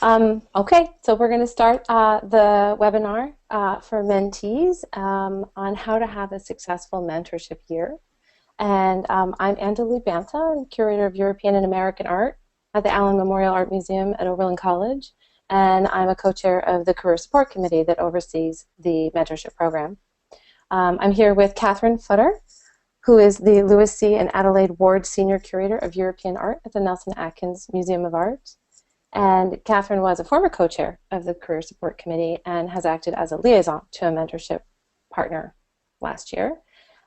Okay, so we're going to start the webinar for mentees on how to have a successful mentorship year. And I'm Andaleeb Banta, I'm Curator of European and American Art at the Allen Memorial Art Museum at Oberlin College. And I'm a co-chair of the Career Support Committee that oversees the mentorship program. I'm here with Catherine Futter, who is the Louis C. and Adelaide Ward Senior Curator of European Art at the Nelson Atkins Museum of Art. And Catherine was a former co-chair of the Career Support Committee and has acted as a liaison to a mentorship partner last year.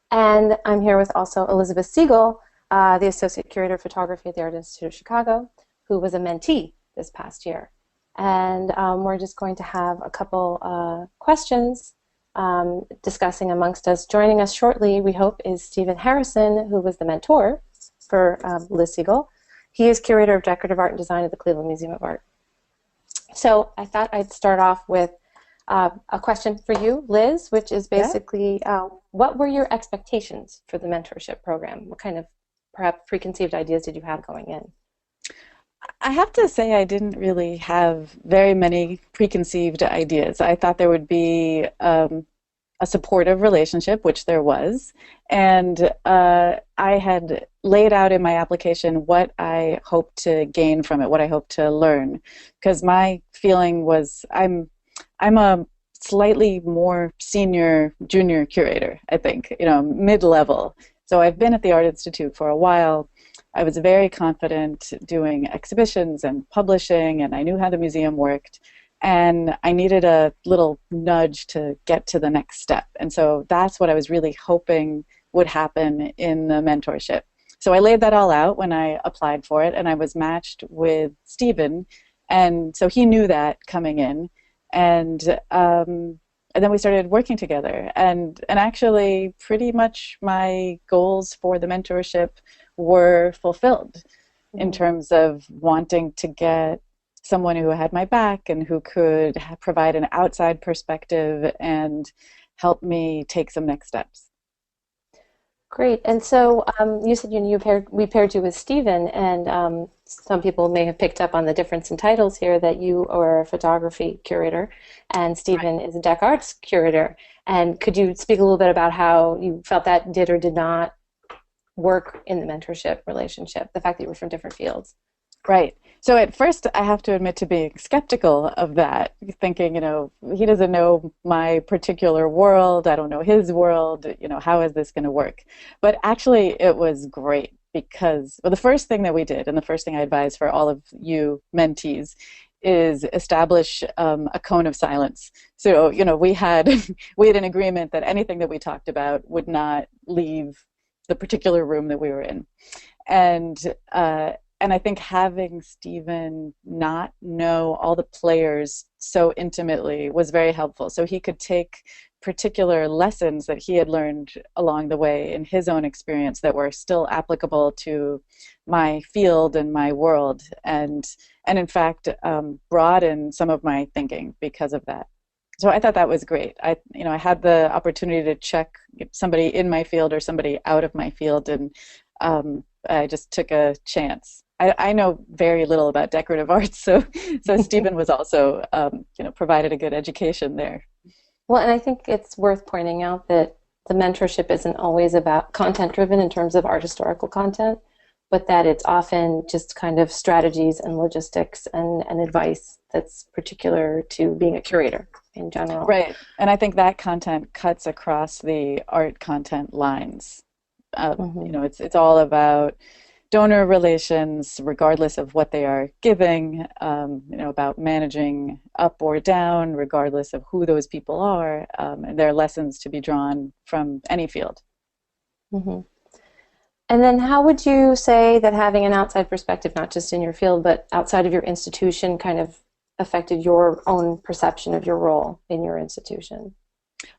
And I'm here with also Elizabeth Siegel, the Associate Curator of Photography at the Art Institute of Chicago, who was a mentee this past year. And we're just going to have a couple questions discussing amongst us. Joining us shortly, we hope, is Stephen Harrison, who was the mentor for Liz Siegel. He is Curator of Decorative Art and Design at the Cleveland Museum of Art. So I thought I'd start off with a question for you, Liz, which is basically, what were your expectations for the mentorship program? What kind of perhaps preconceived ideas did you have going in? I have to say I didn't really have very many preconceived ideas. I thought there would be a supportive relationship, which there was, and I had laid out in my application what I hoped to gain from it, what I hoped to learn, because my feeling was I'm a slightly more senior junior curator, I think, mid-level. So I've been at the Art Institute for a while. I was very confident doing exhibitions and publishing, and I knew how the museum worked. And I needed a little nudge to get to the next step. And so that's what I was really hoping would happen in the mentorship. So I laid that all out when I applied for it, and I was matched with Stephen. And so he knew that coming in. And then we started working together. And actually, pretty much my goals for the mentorship were fulfilled in terms of wanting to get someone who had my back and who could provide an outside perspective and help me take some next steps. Great. And so you said we paired you with Stephen, and some people may have picked up on the difference in titles here, that you are a photography curator and Stephen is a Dec Arts curator. And could you speak a little bit about how you felt that did or did not work in the mentorship relationship, the fact that you were from different fields? Right. So at first, I have to admit to being skeptical of that, thinking, he doesn't know my particular world, I don't know his world, how is this going to work? But actually, it was great because, well, the first thing that we did, and the first thing I advise for all of you mentees, is establish a cone of silence. So, we had an agreement that anything that we talked about would not leave the particular room that we were in. And I think having Stephen not know all the players so intimately was very helpful. So he could take particular lessons that he had learned along the way in his own experience that were still applicable to my field and my world, and in fact broaden some of my thinking because of that. So I thought that was great. I had the opportunity to check somebody in my field or somebody out of my field, and I just took a chance. I know very little about decorative arts, so Stephen was also, provided a good education there. Well, and I think it's worth pointing out that the mentorship isn't always about content-driven in terms of art historical content, but that it's often just kind of strategies and logistics and advice that's particular to being a curator in general. Right, and I think that content cuts across the art content lines. It's all about donor relations, regardless of what they are giving, about managing up or down, regardless of who those people are, and there are lessons to be drawn from any field. Mm-hmm. And then how would you say that having an outside perspective, not just in your field, but outside of your institution, kind of affected your own perception of your role in your institution?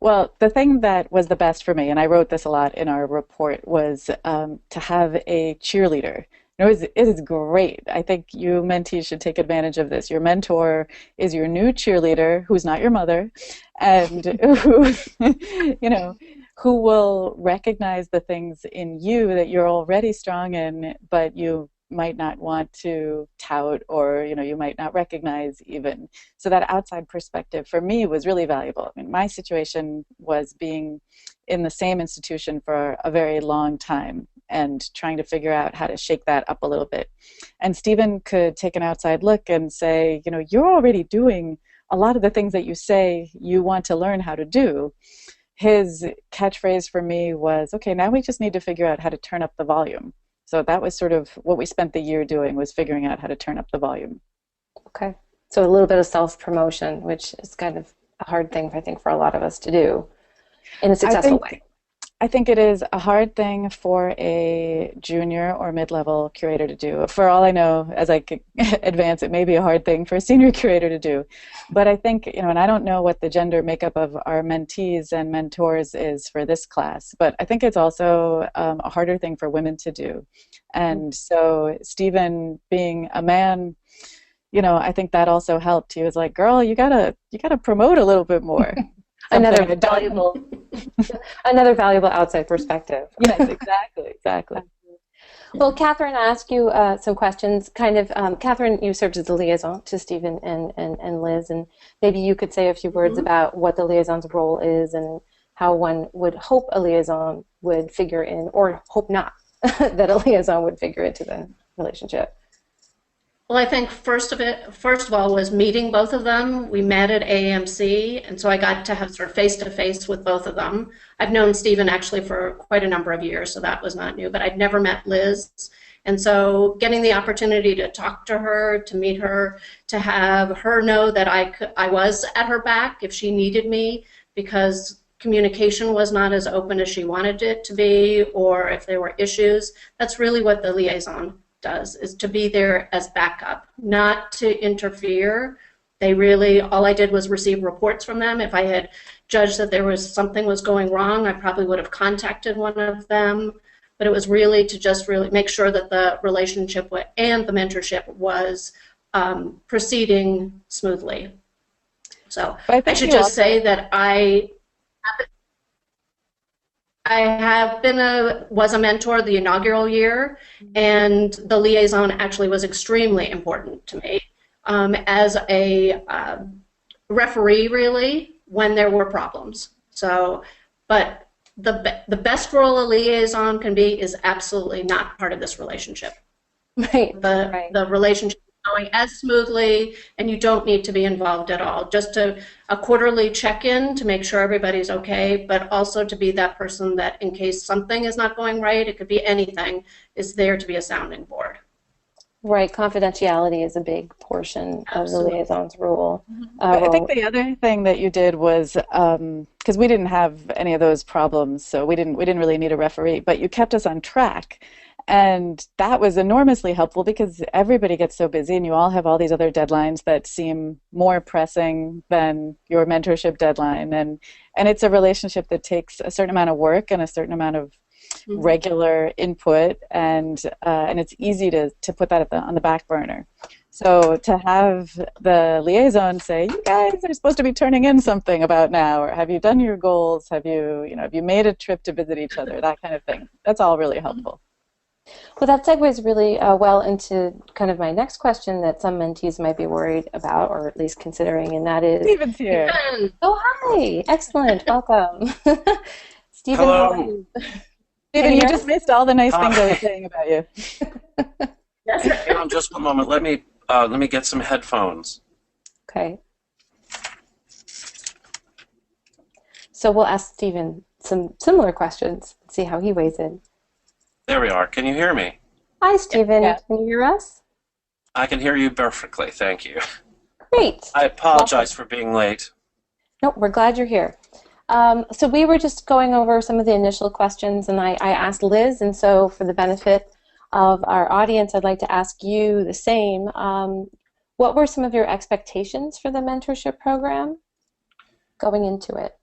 Well, the thing that was the best for me, and I wrote this a lot in our report, was to have a cheerleader. It is great. I think you mentees should take advantage of this. Your mentor is your new cheerleader, who's not your mother, and who, who will recognize the things in you that you're already strong in, but you might not want to tout, or you might not recognize even. So that outside perspective for me was really valuable. I mean, my situation was being in the same institution for a very long time and trying to figure out how to shake that up a little bit. And Stephen could take an outside look and say, you're already doing a lot of the things that you say you want to learn how to do. His catchphrase for me was, okay, now we just need to figure out how to turn up the volume. So that was sort of what we spent the year doing, was figuring out how to turn up the volume. Okay. So a little bit of self-promotion, which is kind of a hard thing, I think, for a lot of us to do in a successful way. I think it is a hard thing for a junior or mid-level curator to do. For all I know, as I advance, it may be a hard thing for a senior curator to do. But I think, and I don't know what the gender makeup of our mentees and mentors is for this class, but I think it's also a harder thing for women to do. And so Stephen, being a man, I think that also helped. He was like, girl, you gotta promote a little bit more. Another valuable outside perspective. Yes, exactly. Well, Catherine, I asked you some questions. Catherine, you served as the liaison to Stephen and Liz, and maybe you could say a few words about what the liaison's role is and how one would hope a liaison would figure in, or hope not, that a liaison would figure into the relationship. Well, I think first of all, was meeting both of them. We met at AAMC, and so I got to have sort of face-to-face with both of them. I've known Stephen actually for quite a number of years, so that was not new, but I'd never met Liz. And so getting the opportunity to talk to her, to meet her, to have her know that I was at her back if she needed me, because communication was not as open as she wanted it to be, or if there were issues. That's really what the liaison does, is to be there as backup, not to interfere. All I did was receive reports from them. If I had judged that something was going wrong, I probably would have contacted one of them. But it was really to just really make sure that the relationship and the mentorship was proceeding smoothly. So I should just say that I was a mentor the inaugural year, and the liaison actually was extremely important to me as a referee, really, when there were problems. So, but the best role a liaison can be is absolutely not part of this relationship. Right. The relationship is going as smoothly, and you don't need to be involved at all. Just a quarterly check-in to make sure everybody's okay, but also to be that person that, in case something is not going right, it could be anything, is there to be a sounding board. Right, confidentiality is a big portion of the liaison's role. I think the other thing that you did was, because we didn't have any of those problems, so we didn't really need a referee, but you kept us on track. And that was enormously helpful, because everybody gets so busy and you all have all these other deadlines that seem more pressing than your mentorship deadline. And it's a relationship that takes a certain amount of work and a certain amount of regular input, and it's easy to put that on the back burner. So to have the liaison say, you guys are supposed to be turning in something about now, or have you done your goals, have you made a trip to visit each other, that kind of thing, that's all really helpful. Well, that segues really well into kind of my next question that some mentees might be worried about, or at least considering, and that is... Stephen's here. Oh, hi. Excellent. Welcome. Stephen, hello. Stephen, you just missed all the nice things I was saying about you. Hang on just one moment. Let me get some headphones. Okay. So we'll ask Stephen some similar questions, see how he weighs in. There we are. Can you hear me? Hi, Stephen. Yeah. Can you hear us? I can hear you perfectly. Thank you. Great. I apologize for being late. No, we're glad you're here. So we were just going over some of the initial questions, and I asked Liz, and so for the benefit of our audience, I'd like to ask you the same. What were some of your expectations for the mentorship program going into it?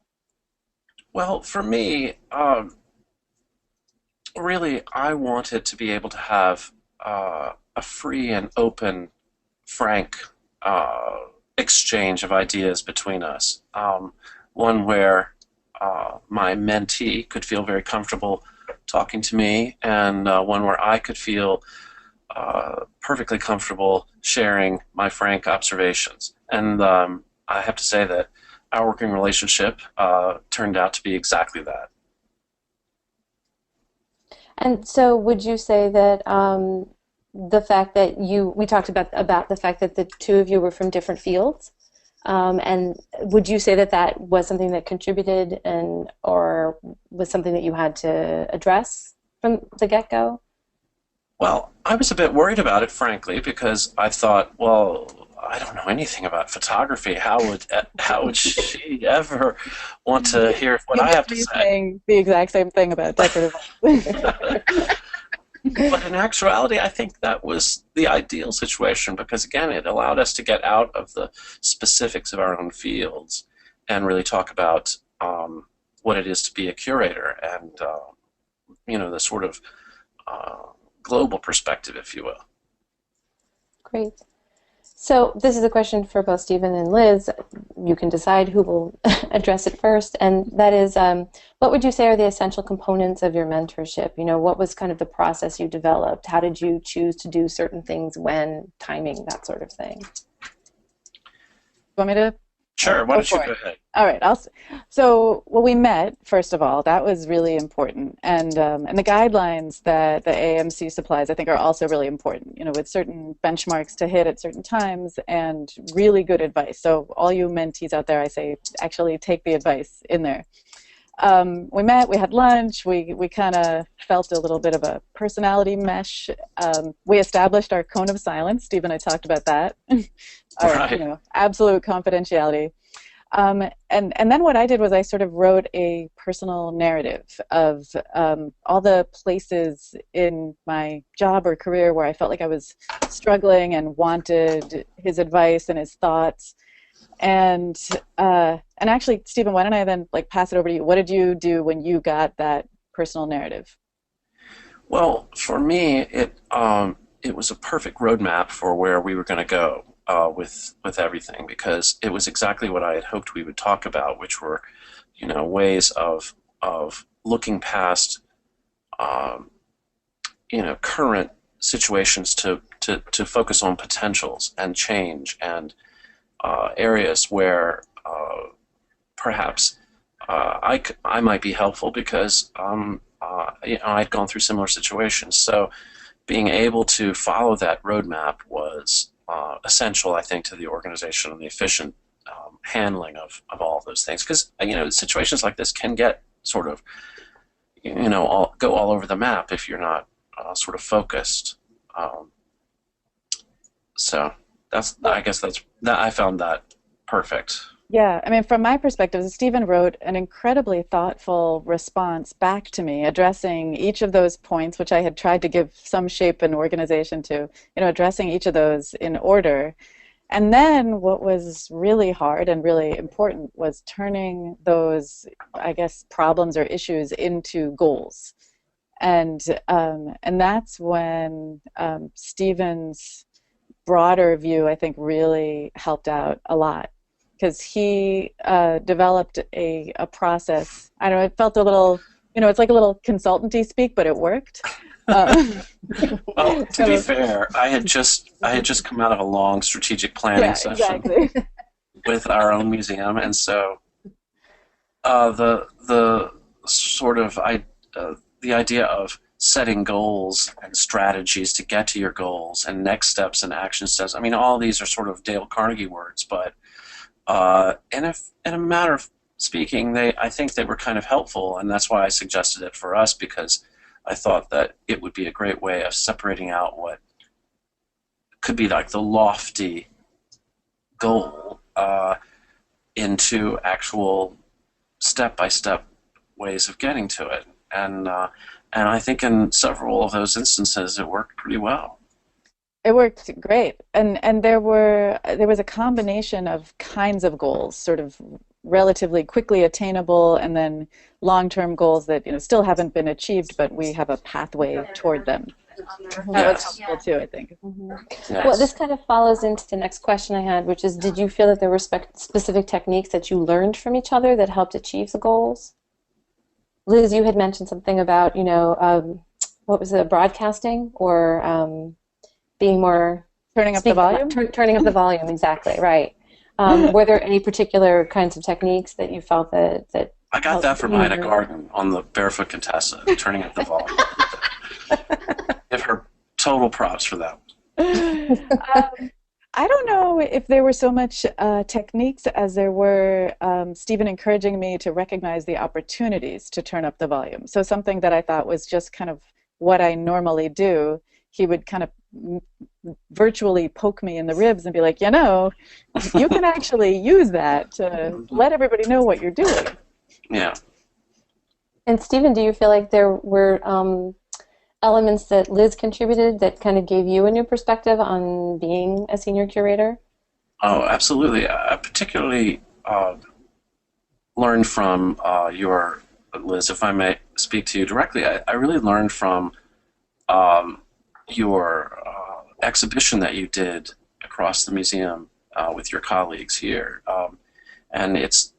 Well, for me, really, I wanted to be able to have a free and open, frank exchange of ideas between us. One where my mentee could feel very comfortable talking to me, and one where I could feel perfectly comfortable sharing my frank observations. And I have to say that our working relationship turned out to be exactly that. And so would you say that the fact that we talked about the fact that the two of you were from different fields, and would you say that that was something that contributed or was something that you had to address from the get-go? Well, I was a bit worried about it, frankly, because I thought, well, I don't know anything about photography. How would she ever want to hear what I have to say? Saying the exact same thing about decorative. But in actuality, I think that was the ideal situation because, again, it allowed us to get out of the specifics of our own fields and really talk about what it is to be a curator and, the sort of global perspective, if you will. Great. So this is a question for both Stephen and Liz. You can decide who will address it first, and that is, what would you say are the essential components of your mentorship? What was kind of the process you developed? How did you choose to do certain things, when, timing, that sort of thing? Want me to? Sure, why don't you go ahead? All right. We met, first of all. That was really important. And the guidelines that the AAMC supplies, I think, are also really important, with certain benchmarks to hit at certain times and really good advice. So all you mentees out there, I say, actually take the advice in there. We met, we had lunch, we kind of felt a little bit of a personality mesh. We established our cone of silence. Steve and I talked about that. Our, absolute confidentiality. And then what I did was I sort of wrote a personal narrative of all the places in my job or career where I felt like I was struggling and wanted his advice and his thoughts. And actually, Stephen, why don't I then pass it over to you? What did you do when you got that personal narrative? Well, for me, it was a perfect roadmap for where we were going to go with everything, because it was exactly what I had hoped we would talk about, which were, ways of looking past, current situations to focus on potentials and change and areas where perhaps I might be helpful because I'd gone through similar situations. So being able to follow that roadmap was essential, I think, to the organization and the efficient handling of all of those things. Because situations like this can get sort of go all over the map if you're not sort of focused. So I found that perfect. Yeah, I mean, from my perspective, Stephen wrote an incredibly thoughtful response back to me, addressing each of those points, which I had tried to give some shape and organization to, addressing each of those in order. And then what was really hard and really important was turning those, I guess, problems or issues into goals. And that's when Stephen's broader view, I think, really helped out a lot. Because he developed a process. I don't know, it felt a little, it's like a little consultancy speak, but it worked. Well, to be fair, I had just come out of a long strategic planning session with our own museum, and so the sort of the idea of setting goals and strategies to get to your goals and next steps and action steps. I mean, all these are sort of Dale Carnegie words, but in a matter of speaking, I think they were kind of helpful, and that's why I suggested it for us, because I thought that it would be a great way of separating out what could be like the lofty goal into actual step-by-step ways of getting to it. And I think in several of those instances it worked pretty well. It worked great, and there was a combination of kinds of goals, sort of relatively quickly attainable, and then long-term goals that still haven't been achieved, but we have a pathway toward them. That was helpful too, I think. Yes. Well, this kind of follows into the next question I had, which is, did you feel that there were specific techniques that you learned from each other that helped achieve the goals? Liz, you had mentioned something about what was it, broadcasting or being more Turning up the volume? Turning up the volume, exactly, right. Were there any particular kinds of techniques that you felt that I got that from Ida Garden on the Barefoot Contessa, turning up the volume. Give her total props for that. I don't know if there were so much techniques as there were Stephen encouraging me to recognize the opportunities to turn up the volume. So something that I thought was just kind of what I normally do, he would kind of virtually poke me in the ribs and be like, you know, you can actually use that to let everybody know what you're doing. Yeah. And Stephen, do you feel like there were elements that Liz contributed that kind of gave you a new perspective on being a senior curator? Oh, absolutely. I particularly learned from your, Liz, if I may speak to you directly, I really learned from your exhibition that you did across the museum with your colleagues here. And it's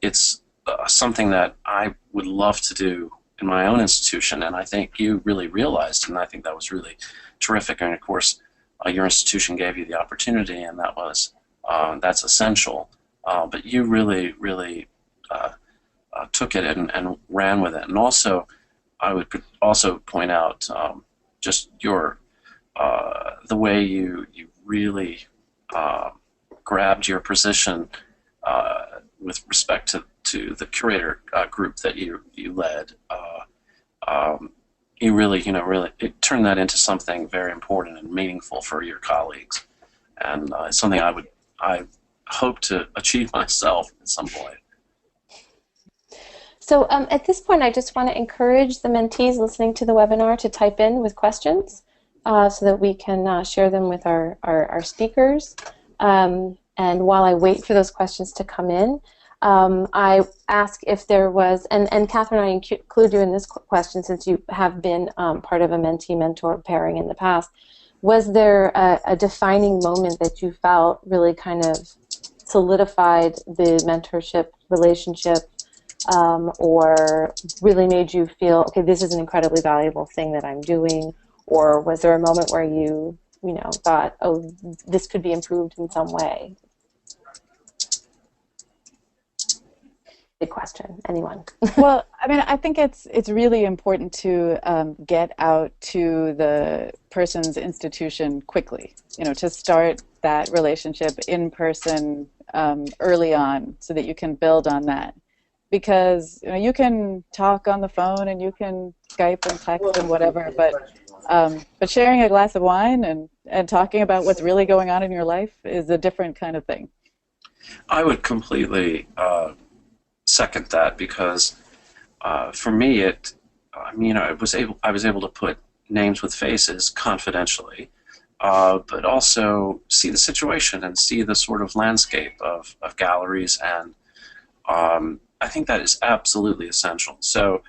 something that I would love to do in my own institution, and I think you really realized, and I think that was really terrific. And of course, your institution gave you the opportunity, and that's essential. But you really, really took it and ran with it. And also, I would also point out just your the way you really grabbed your position with respect to the curator group that you led. You really, really it turned that into something very important and meaningful for your colleagues, and it's something I hope to achieve myself at some point. So at this point, I just want to encourage the mentees listening to the webinar to type in with questions so that we can share them with our speakers. And while I wait for those questions to come in, I ask if there was, and Catherine, I include you in this question since you have been part of a mentee-mentor pairing in the past. Was there a defining moment that you felt really kind of solidified the mentorship relationship or really made you feel, okay, this is an incredibly valuable thing that I'm doing? Or was there a moment where you thought, oh, this could be improved in some way? Big question. Anyone? Well, I mean, I think it's really important to get out to the person's institution quickly. To start that relationship in person early on, so that you can build on that. Because you can talk on the phone and you can Skype and text and whatever, but sharing a glass of wine and talking about what's really going on in your life is a different kind of thing. I would completely second that, because for me I was able to put names with faces confidentially, but also see the situation and see the sort of landscape of galleries, and I think that is absolutely essential. So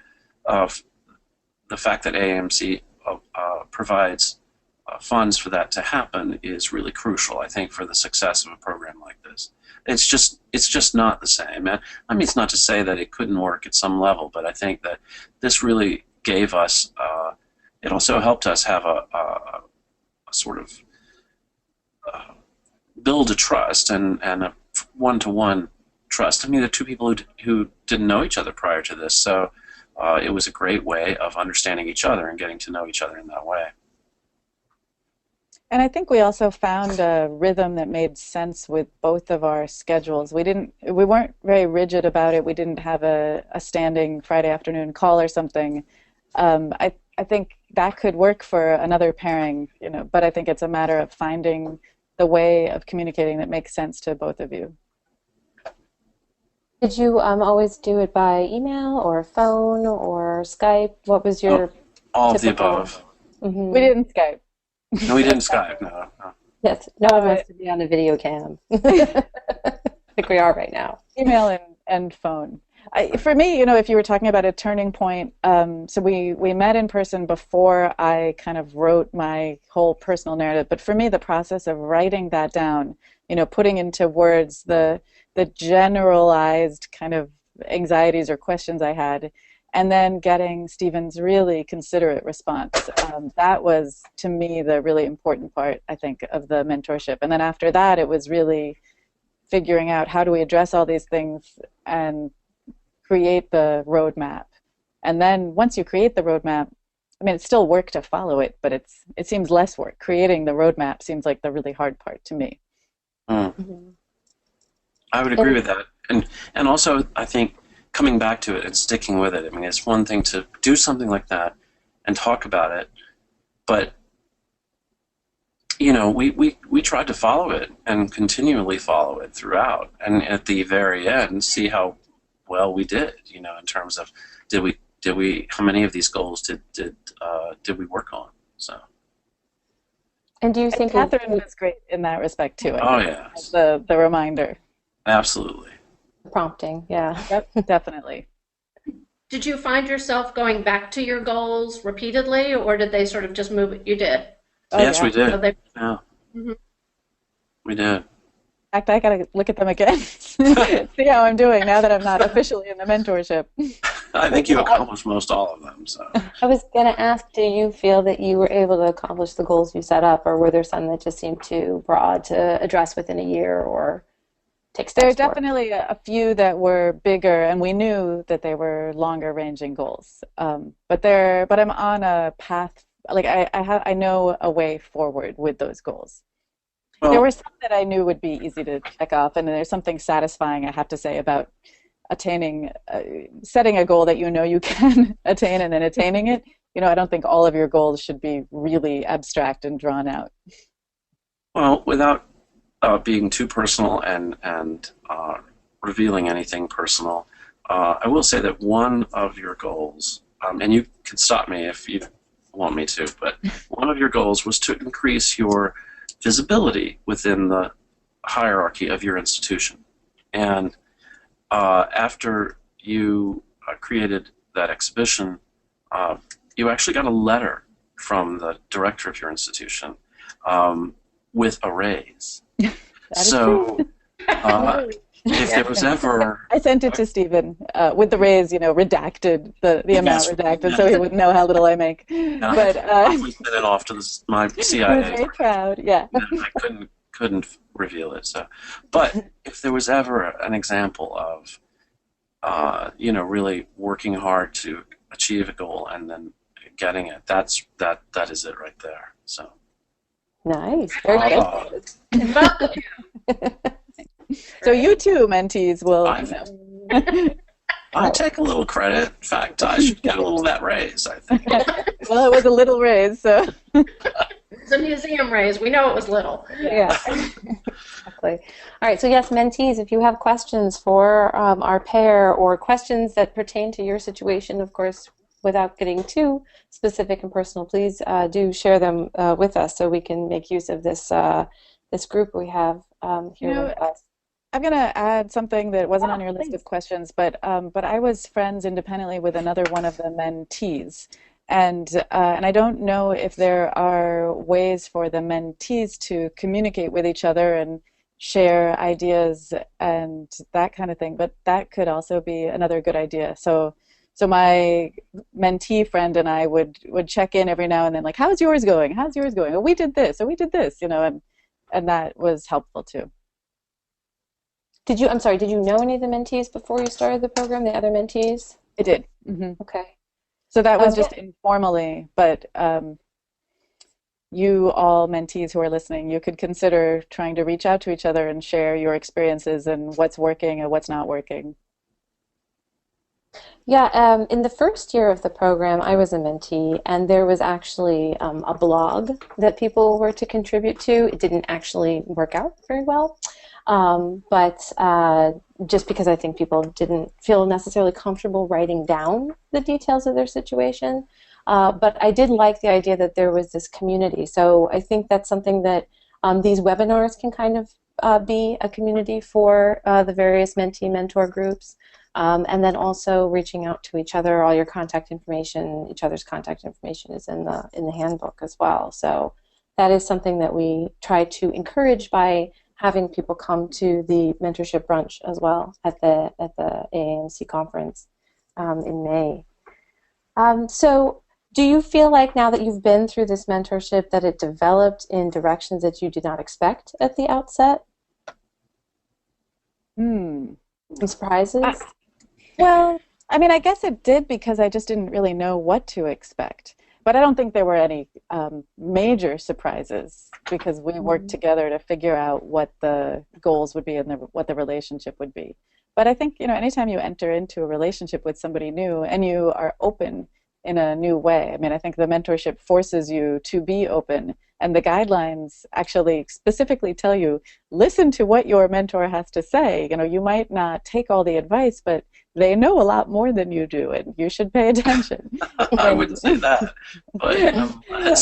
the fact that AAMC provides funds for that to happen is really crucial, I think, for the success of a program like this. It's just not the same. I mean, it's not to say that it couldn't work at some level, but I think that this really gave us, it also helped us have a sort of build a trust and a one-to-one trust. I mean, the two people who didn't know each other prior to this, so it was a great way of understanding each other and getting to know each other in that way. And I think we also found a rhythm that made sense with both of our schedules. We weren't very rigid about it. We didn't have a standing Friday afternoon call or something. I think that could work for another pairing, but I think it's a matter of finding the way of communicating that makes sense to both of you. Did you always do it by email or phone or Skype? What was your all of the above. Mm-hmm. We didn't Skype. No, we didn't Skype, no. Yes, no one wants to be on a video cam. I think we are right now. Email and phone. For me, if you were talking about a turning point, so we met in person before I kind of wrote my whole personal narrative, but for me, the process of writing that down, putting into words the generalized kind of anxieties or questions I had, and then getting Stephen's really considerate response. That was, to me, the really important part, I think, of the mentorship. And then after that, it was really figuring out how do we address all these things and create the roadmap. And then once you create the roadmap, I mean, it's still work to follow it, but it seems less work. Creating the roadmap seems like the really hard part to me. Mm-hmm. I would agree with that. And also, I think, coming back to it and sticking with it. I mean, it's one thing to do something like that and talk about it, but you know, we tried to follow it and continually follow it throughout, and at the very end, see how well we did. You know, in terms of did we how many of these goals did we work on? So. And do you think Catherine was great in that respect too? Oh yeah. The reminder. Absolutely. Prompting, yeah. Yep, definitely. Did you find yourself going back to your goals repeatedly, or did they sort of just move? You did. Oh, yes, yeah. we did. So they, Yeah. Mm-hmm. We did. In fact, I gotta look at them again, see how I'm doing now that I'm not officially in the mentorship. I think you accomplished most all of them. So. I was going to ask, do you feel that you were able to accomplish the goals you set up, or were there some that just seemed too broad to address within a year or take steps There are toward? definitely a few that were bigger, and we knew that they were longer-ranging goals. But I'm on a path. Like I know a way forward with those goals. Well, There were some that I knew would be easy to check off, and there's something satisfying, I have to say, about attaining, setting a goal that you know you can attain and then attaining it. You know, I don't think all of your goals should be really abstract and drawn out. well, without being too personal and revealing anything personal, I will say that one of your goals, and you can stop me if you want me to, but one of your goals was to increase your visibility within the hierarchy of your institution. And after you created that exhibition, you actually got a letter from the director of your institution with a raise. So if there was ever... I sent it to Stephen with the raise, you know, redacted, the amount redacted, so he wouldn't know how little I make. But I sent it off to my CIA. I was very proud, yeah. I couldn't reveal it. So, but if there was ever an example of, you know, really working hard to achieve a goal and then getting it, that is it right there. So. Nice. Very good. So you too, mentees, will. I take a little credit. In fact, I should get a little of that raise, I think. Well, it was a little raise, so. It's a museum raise. We know it was little. Yeah, exactly. All right, so yes, mentees, if you have questions for our pair or questions that pertain to your situation, of course, without getting too specific and personal, please do share them with us so we can make use of this this group we have here with us. I'm going to add something that wasn't on your list of questions, but I was friends independently with another one of the mentees. And I don't know if there are ways for the mentees to communicate with each other and share ideas and that kind of thing, but that could also be another good idea. So my mentee friend and I would check in every now and then, like, how's yours going? How's yours going? Oh, we did this, or we did this, you know, and that was helpful too. I'm sorry, did you know any of the mentees before you started the program, the other mentees? I did. Mm-hmm. Okay. So that was just informally, but you all mentees who are listening, you could consider trying to reach out to each other and share your experiences and what's working and what's not working. Yeah, in the first year of the program, I was a mentee, and there was actually a blog that people were to contribute to. It didn't actually work out very well, but just because I think people didn't feel necessarily comfortable writing down the details of their situation. But I did like the idea that there was this community. So I think that's something that these webinars can kind of be a community for the various mentee-mentor groups. And then also reaching out to each other. All your contact information, each other's contact information is in the handbook as well. So that is something that we try to encourage by having people come to the mentorship brunch as well at the AAMC conference in May. So do you feel like now that you've been through this mentorship that it developed in directions that you did not expect at the outset? Some surprises? Well, I mean, I guess it did because I just didn't really know what to expect. But I don't think there were any major surprises because we worked together to figure out what the goals would be and what the relationship would be. But I think, anytime you enter into a relationship with somebody new and you are open in a new way, I mean, I think the mentorship forces you to be open, and the guidelines actually specifically tell you, listen to what your mentor has to say. You might not take all the advice, but they know a lot more than you do, and you should pay attention. I wouldn't say that, but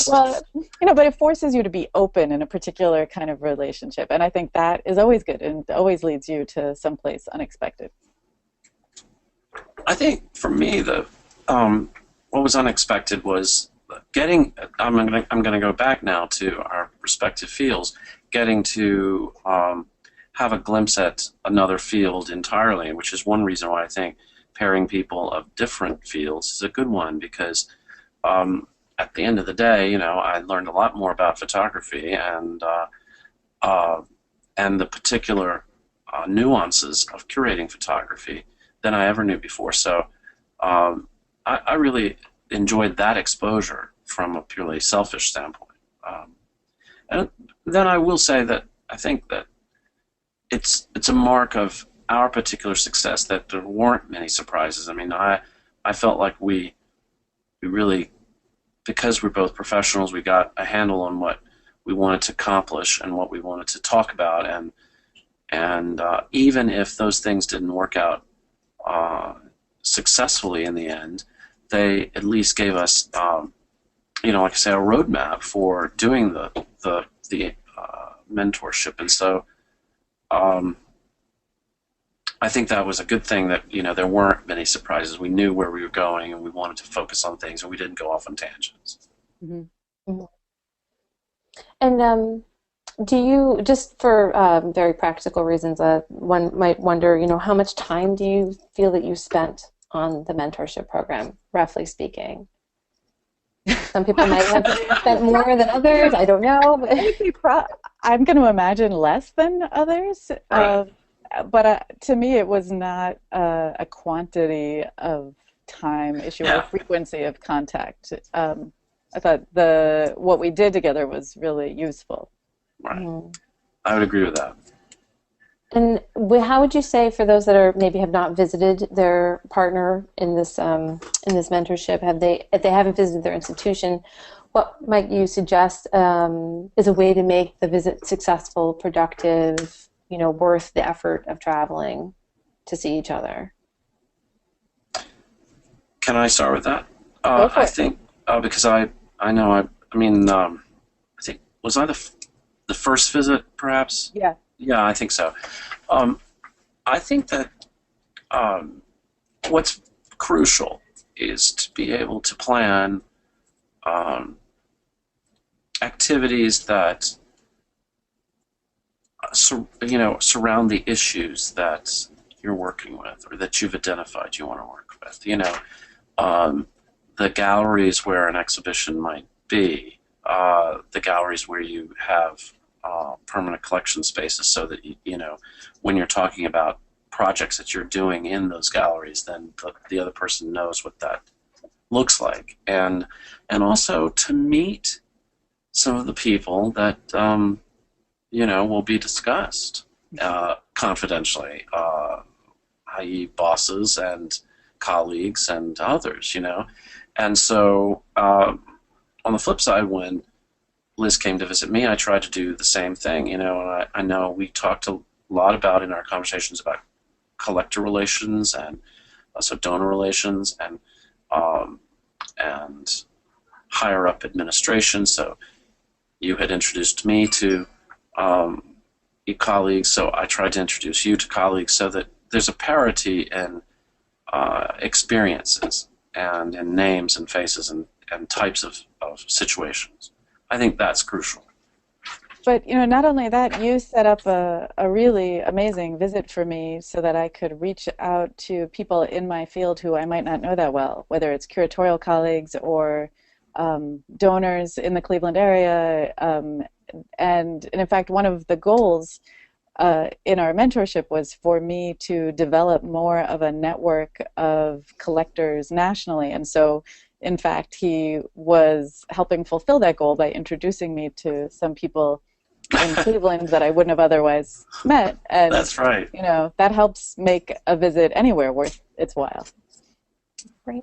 well, but it forces you to be open in a particular kind of relationship, and I think that is always good and always leads you to someplace unexpected. I think for me, what was unexpected was getting. I'm going to go back now to our respective fields, getting to have a glimpse at another field entirely, which is one reason why I think pairing people of different fields is a good one, because at the end of the day, I learned a lot more about photography and the particular nuances of curating photography than I ever knew before. So I really enjoyed that exposure from a purely selfish standpoint. And then I will say that I think that it's a mark of our particular success that there weren't many surprises. I mean, I felt like we really, because we're both professionals, we got a handle on what we wanted to accomplish and what we wanted to talk about, and even if those things didn't work out successfully in the end, they at least gave us, like I say, a roadmap for doing the mentorship, and so. I think that was a good thing that there weren't many surprises. We knew where we were going, and we wanted to focus on things, and we didn't go off on tangents. Mm-hmm. Mm-hmm. And do you, just for very practical reasons, one might wonder, how much time do you feel that you spent on the mentorship program, roughly speaking? Some people might have spent more than others. I don't know. I'm going to imagine less than others. Right. But to me, it was not a quantity of time issue or frequency of contact. I thought what we did together was really useful. Right. I would agree with that. And how would you say, for those that maybe have not visited their partner in this mentorship, if they haven't visited their institution, what might you suggest is a way to make the visit successful, productive, worth the effort of traveling to see each other? Can I start with that? I think because I think, was I the first visit, perhaps? Yeah. Yeah, I think so. I think that what's crucial is to be able to plan activities that surround the issues that you're working with or that you've identified you want to work with. The galleries where an exhibition might be, the galleries where you have permanent collection spaces, so that when you're talking about projects that you're doing in those galleries, then the other person knows what that looks like, and also to meet some of the people that will be discussed confidentially, i.e. bosses and colleagues and others, and so on the flip side, when Liz came to visit me, I tried to do the same thing, and I know we talked a lot about in our conversations about collector relations and also donor relations and higher up administration. So you had introduced me to your colleagues, so I tried to introduce you to colleagues so that there's a parity in experiences and in names and faces and types of situations. I think that's crucial. But not only that, you set up a really amazing visit for me so that I could reach out to people in my field who I might not know that well, whether it's curatorial colleagues or donors in the Cleveland area. And in fact, one of the goals in our mentorship was for me to develop more of a network of collectors nationally. And so, in fact, he was helping fulfill that goal by introducing me to some people in Cleveland that I wouldn't have otherwise met. And That's right. That helps make a visit anywhere worth its while. Great.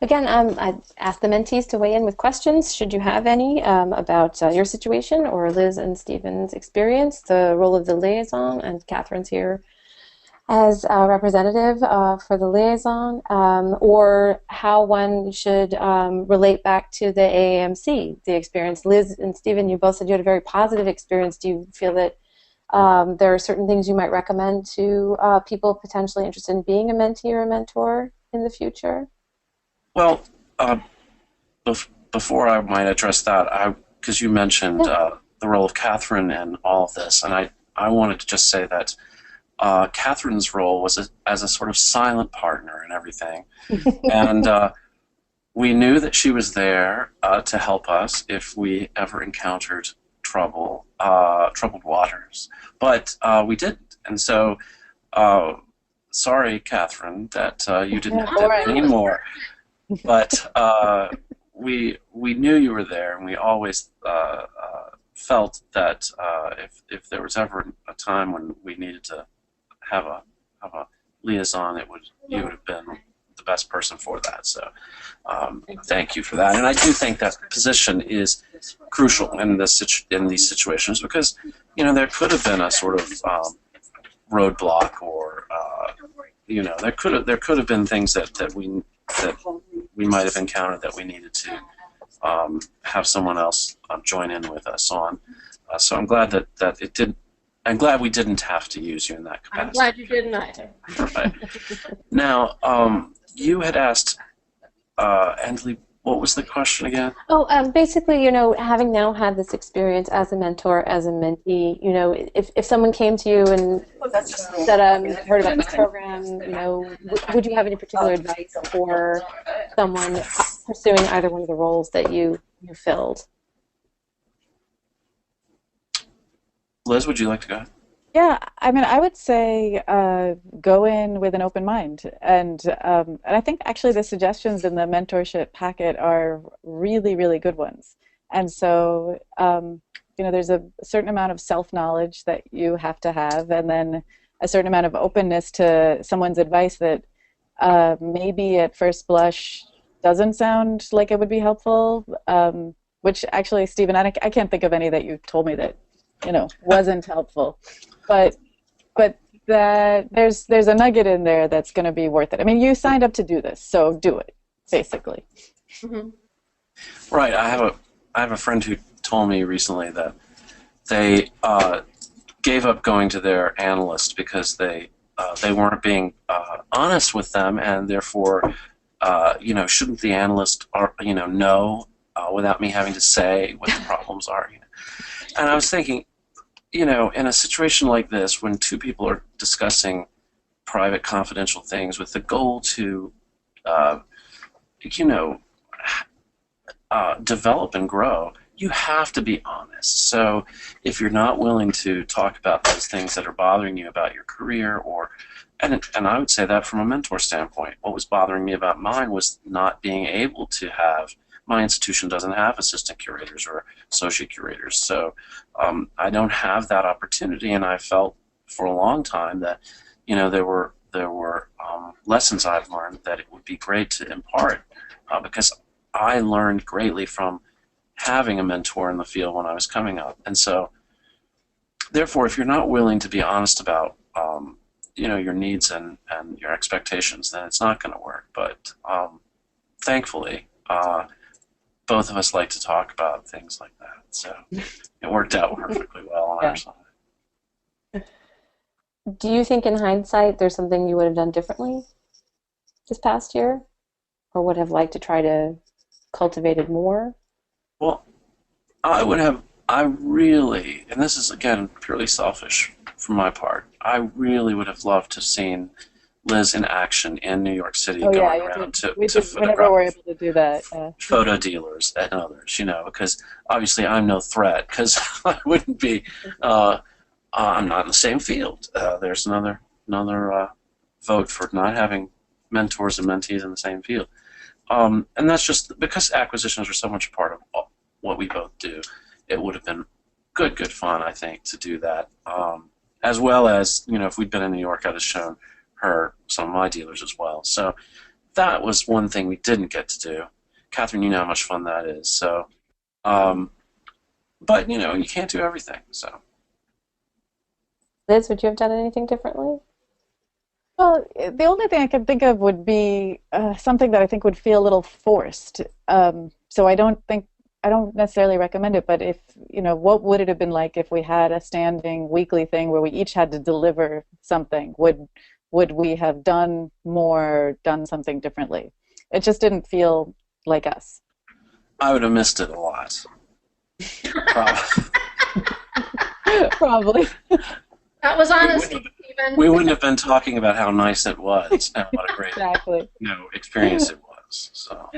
Again, I asked the mentees to weigh in with questions, should you have any, about your situation or Liz and Stephen's experience, the role of the liaison, and Catherine's here as a representative for the liaison, or how one should relate back to the AAMC, the experience. Liz and Stephen, you both said you had a very positive experience. Do you feel that there are certain things you might recommend to people potentially interested in being a mentee or a mentor in the future? Well, before I might address that, because you mentioned the role of Catherine in all of this, and I wanted to just say that Catherine's role was as a sort of silent partner in everything, and we knew that she was there to help us if we ever encountered troubled waters, but we didn't, and so sorry, Catherine, that you didn't get any more. But we knew you were there, and we always felt that if there was ever a time when we needed to have a liaison, you would have been the best person for that. So thank you for that. And I do think that position is crucial in these situations, because there could have been a sort of roadblock, or there could have been things that we might have encountered that we needed to have someone else join in with us on. So I'm glad that it did. I'm glad we didn't have to use you in that capacity. I'm glad you didn't either. Right. Now, you had asked, Andaleeb, what was the question again? Oh, basically, having now had this experience as a mentor, as a mentee, if someone came to you and said, heard about this program, would you have any particular advice for someone pursuing either one of the roles that you filled? Liz, would you like to go ahead? Yeah, I would say go in with an open mind, and I think actually the suggestions in the mentorship packet are really, really good ones. And so there's a certain amount of self-knowledge that you have to have, and then a certain amount of openness to someone's advice that maybe at first blush doesn't sound like it would be helpful. Which actually, Stephen, I can't think of any that you told me that wasn't helpful. But that there's a nugget in there that's going to be worth it. You signed up to do this, so do it, basically. Mm-hmm. Right. I have a friend who told me recently that they gave up going to their analyst because they weren't being honest with them, and therefore, shouldn't the analyst know without me having to say what the problems are? And I was thinking, in a situation like this, when two people are discussing private, confidential things with the goal to, develop and grow, you have to be honest. So if you're not willing to talk about those things that are bothering you about your career, and I would say that from a mentor standpoint, what was bothering me about mine was not being able to have, my institution doesn't have assistant curators or associate curators, so I don't have that opportunity, and I felt for a long time that there were lessons I've learned that it would be great to impart, because I learned greatly from having a mentor in the field when I was coming up. And so therefore, if you're not willing to be honest about your needs and your expectations, then it's not going to work. But thankfully, both of us like to talk about things like that, so it worked out perfectly well on our side. Do you think in hindsight there's something you would have done differently this past year, or would have liked to try to cultivate it more? Well, I would have I really, and this is again purely selfish from my part, I really would have loved to have seen Liz in action in New York City, Oh yeah, going you around did. to, We to did whenever we're photograph able to do that. photo dealers and others, because obviously I'm no threat, because I wouldn't be, I'm not in the same field. There's another vote for not having mentors and mentees in the same field. And that's just because acquisitions are so much part of what we both do. It would have been good fun, I think, to do that. As well as, if we'd been in New York, I'd have shown her some of my dealers as well. So that was one thing we didn't get to do. Catherine, you know how much fun that is. So, but you can't do everything. So, Liz, would you have done anything differently? Well, the only thing I can think of would be something that I think would feel a little forced. So I don't necessarily recommend it, but if, what would it have been like if we had a standing weekly thing where we each had to deliver something? Would we have done more, done something differently? It just didn't feel like us. I would have missed it a lot. Probably. Probably. That was honestly, Stephen. We wouldn't have been talking about how nice it was and what a great Exactly. experience it was. So.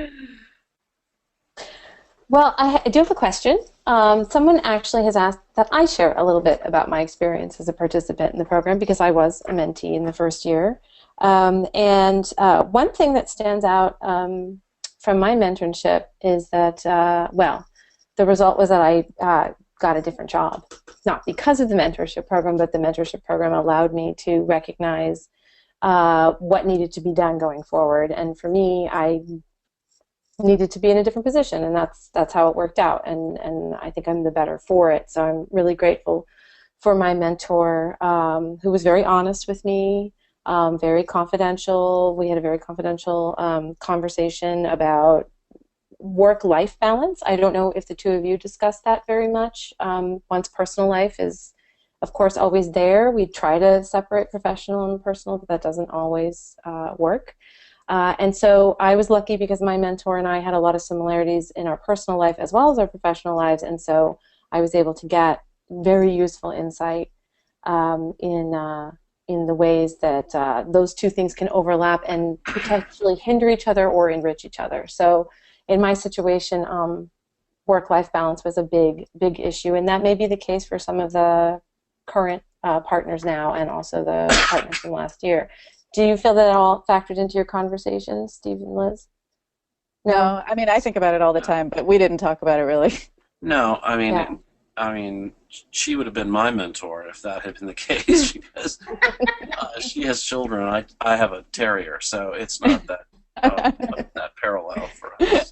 Well, I do have a question. Someone actually has asked that I share a little bit about my experience as a participant in the program, because I was a mentee in the first year. And one thing that stands out from my mentorship is that, the result was that I got a different job. Not because of the mentorship program, but the mentorship program allowed me to recognize what needed to be done going forward. And for me, I needed to be in a different position, and that's how it worked out, and I think I'm the better for it. So I'm really grateful for my mentor, who was very honest with me, very confidential. We had a very confidential conversation about work-life balance. I don't know if the two of you discussed that very much. One's personal life is, of course, always there. We try to separate professional and personal, but that doesn't always work. And so I was lucky because my mentor and I had a lot of similarities in our personal life as well as our professional lives, and so I was able to get very useful insight in the ways that those two things can overlap and potentially hinder each other or enrich each other. So in my situation, work-life balance was a big issue, and that may be the case for some of the current partners now and also the partners from last year. Do you feel that all factored into your conversations, Steve and Liz? No, I mean, I think about it all the time, but we didn't talk about it really. No, I mean, she would have been my mentor if that had been the case, because she has children. I have a terrier, so it's not that that parallel for us.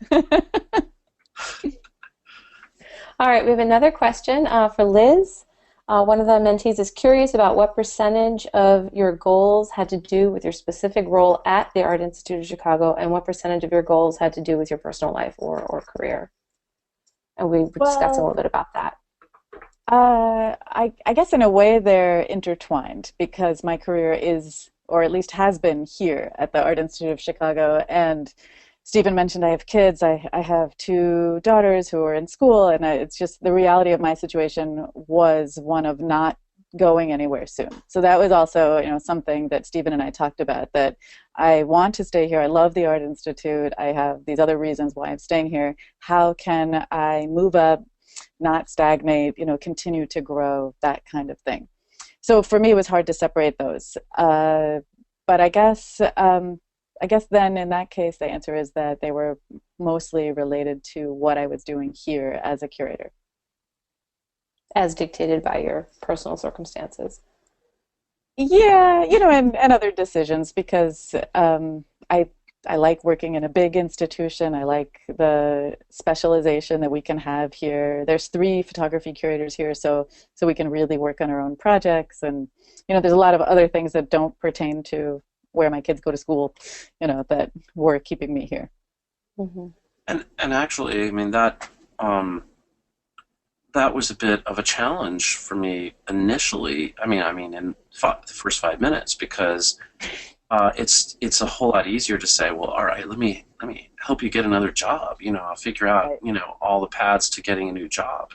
All right, we have another question for Liz. One of the mentees is curious about what percentage of your goals had to do with your specific role at the Art Institute of Chicago, and what percentage of your goals had to do with your personal life or career. And we discussed a little bit about that. I guess in a way they're intertwined, because my career is, or at least has been, here at the Art Institute of Chicago. And Stephen mentioned I have kids. I have two daughters who are in school, and it's just the reality of my situation was one of not going anywhere soon. So that was also, something that Stephen and I talked about, that I want to stay here. I love the Art Institute. I have these other reasons why I'm staying here. How can I move up, not stagnate, continue to grow, that kind of thing. So for me, it was hard to separate those. But I guess then in that case, the answer is that they were mostly related to what I was doing here as a curator. As dictated by your personal circumstances. Yeah, and other decisions, because I like working in a big institution. I like the specialization that we can have here. There's 3 photography curators here, so we can really work on our own projects. And, there's a lot of other things that don't pertain to where my kids go to school, that were keeping me here. Mm-hmm. And actually, I mean, that was a bit of a challenge for me initially. I mean, in the first 5 minutes, because it's a whole lot easier to say, well, all right, let me help you get another job. I'll figure out, all the paths to getting a new job.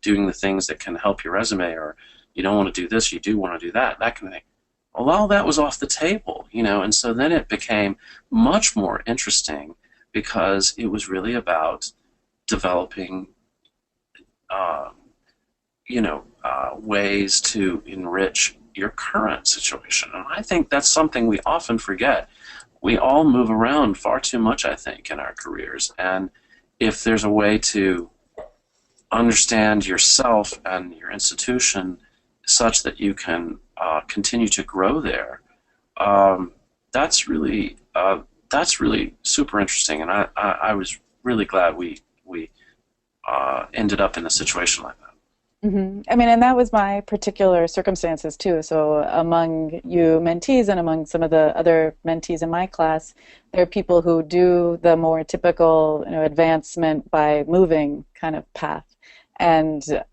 doing the things that can help your resume, or you don't want to do this, you do want to do that, that kind of thing. Well, all that was off the table, you know, and so then it became much more interesting because it was really about developing, ways to enrich your current situation. And I think that's something we often forget. We all move around far too much, I think, in our careers. And if there's a way to understand yourself and your institution such that you can continue to grow there, that's really super interesting. And I was really glad we ended up in a situation like that. Mm-hmm. I mean, and that was my particular circumstances too. So among you mentees and among some of the other mentees in my class, there are people who do the more typical, advancement by moving kind of path. And so,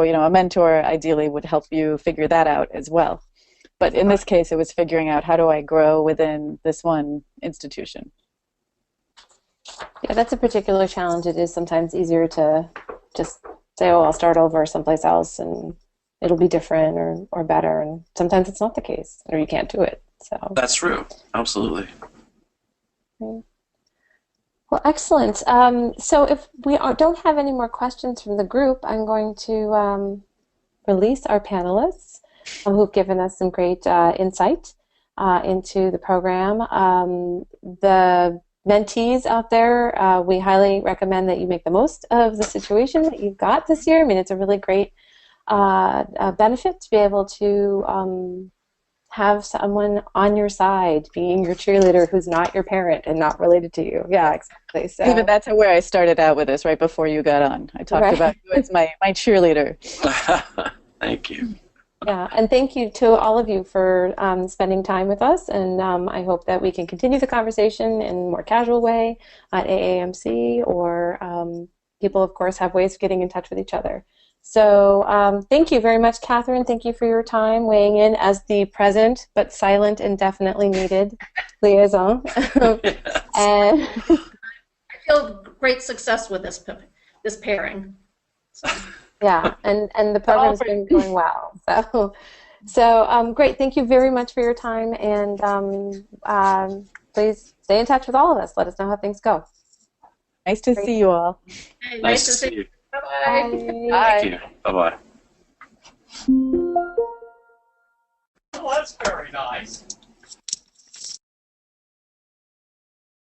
a mentor ideally would help you figure that out as well. But in this case, it was figuring out, how do I grow within this one institution? Yeah, that's a particular challenge. It is sometimes easier to just say, oh, I'll start over someplace else and it'll be different or better. And sometimes it's not the case, or you can't do it. So that's true. Absolutely. Well, excellent. So if we don't have any more questions from the group, I'm going to release our panelists who've given us some great insight into the program. The mentees out there, we highly recommend that you make the most of the situation that you've got this year. I mean, it's a really great benefit to be able to have someone on your side being your cheerleader who's not your parent and not related to you. Yeah, exactly. So, even that's where I started out with this, right before you got on. I talked about you as my cheerleader. Thank you. Yeah, and thank you to all of you for spending time with us, and I hope that we can continue the conversation in a more casual way at AAMC, or people, of course, have ways of getting in touch with each other. So thank you very much, Catherine. Thank you for your time weighing in as the present but silent and definitely needed liaison. Yes. And I feel great success with this pairing. So. Yeah, and the program's been going well. So great. Thank you very much for your time, and please stay in touch with all of us. Let us know how things go. Nice to see you all. Hey, Nice to see you. Bye-bye. Bye. Thank you. Bye-bye. Well, that's very nice.